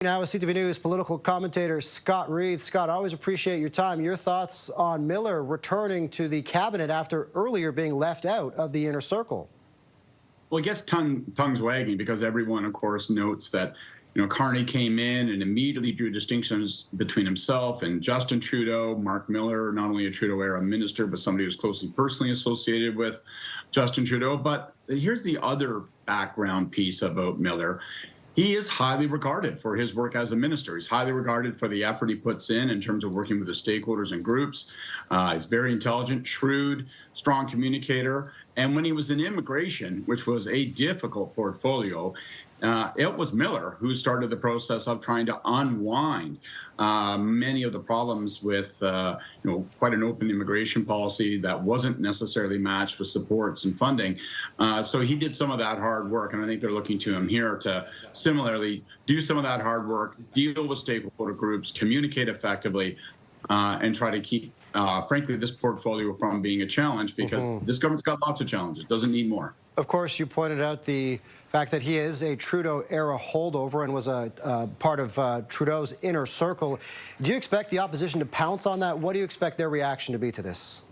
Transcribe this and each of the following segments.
Now with CTV News political commentator Scott Reid. Scott, I always appreciate your time. Your thoughts on Miller returning to the cabinet after earlier being left out of the inner circle? Well, it gets tongues wagging because everyone, of course, notes that Carney came in and immediately drew distinctions between himself and Justin Trudeau. Mark Miller, not only a Trudeau-era minister, but somebody who's closely personally associated with Justin Trudeau. But here's the other background piece about Miller. He is highly regarded for his work as a minister. He's highly regarded for the effort he puts in terms of working with the stakeholders and groups. He's very intelligent, shrewd, strong communicator. And when he was in immigration, which was a difficult portfolio, it was Miller who started the process of trying to unwind many of the problems with quite an open immigration policy that wasn't necessarily matched with supports and funding. So he did some of that hard work, and I think they're looking to him here to similarly do some of that hard work, deal with stakeholder groups, communicate effectively, and try to keep, frankly, this portfolio from being a challenge, because this government's got lots of challenges, doesn't need more. Of course, you pointed out the fact that he is a Trudeau-era holdover and was a part of Trudeau's inner circle. Do you expect the opposition to pounce on that? What do you expect their reaction to be to this?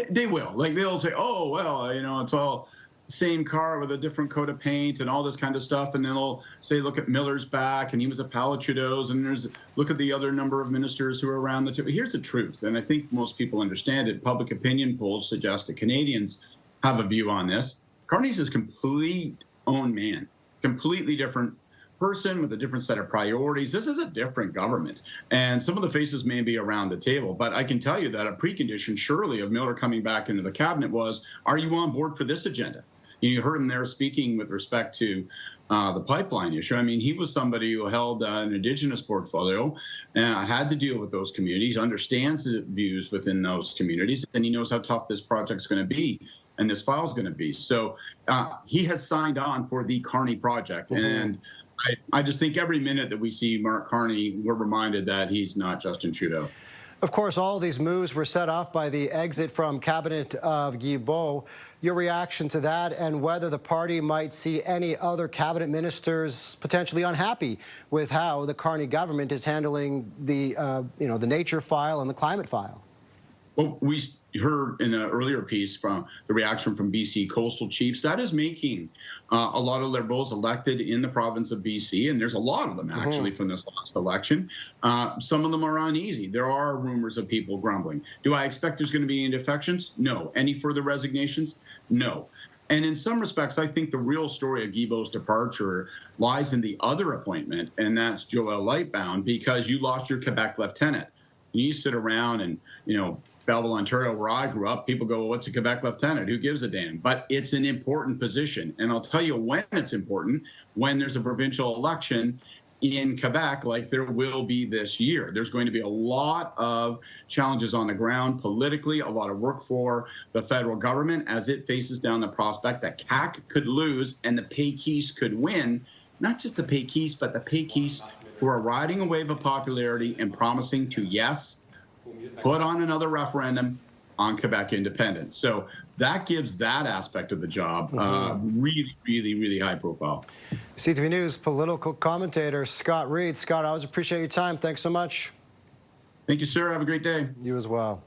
They will. Like, they'll say, oh, well, it's all same car with a different coat of paint and all this kind of stuff. And then they'll say, look at Miller's back, and he was a pal of Trudeau's, and look at the other number of ministers who are around the table. Here's the truth, and I think most people understand it. Public opinion polls suggest that Canadians have a view on this. Carney's his complete own man, completely different person with a different set of priorities. This is a different government, and some of the faces may be around the table, but I can tell you that a precondition surely of Miller coming back into the cabinet was, are you on board for this agenda? You heard him there speaking with respect to the pipeline issue. I mean, he was somebody who held an Indigenous portfolio, had to deal with those communities, understands the views within those communities, and he knows how tough this project's going to be and this file is going to be. So he has signed on for the Carney project. And I just think every minute that we see Mark Carney, we're reminded that he's not Justin Trudeau. Of course, all of these moves were set off by the exit from cabinet of Guilbeault. Your reaction to that, and whether the party might see any other cabinet ministers potentially unhappy with how the Carney government is handling the, the nature file and the climate file. Well, we heard in an earlier piece from the reaction from BC coastal chiefs. That is making a lot of Liberals elected in the province of BC, and there's a lot of them actually from this last election. Some of them are uneasy. There are rumors of people grumbling. Do I expect there's going to be any defections? No. Any further resignations? No. And in some respects, I think the real story of Guilbeault's departure lies in the other appointment, and that's Joël Lightbound, because you lost your Quebec lieutenant. You sit around and, Belleville, Ontario, where I grew up, people go, well, what's a Quebec lieutenant? Who gives a damn? But it's an important position. And I'll tell you when it's important, when there's a provincial election in Quebec, like there will be this year. There's going to be a lot of challenges on the ground politically, a lot of work for the federal government as it faces down the prospect that CAQ could lose and the Péquistes could win. Not just the Péquistes, but the Péquistes who are riding a wave of popularity and promising to, yes, put on another referendum on Quebec independence. So that gives that aspect of the job really, really, really high profile. CTV News political commentator Scott Reid. Scott, I always appreciate your time. Thanks so much. Thank you, sir. Have a great day. You as well.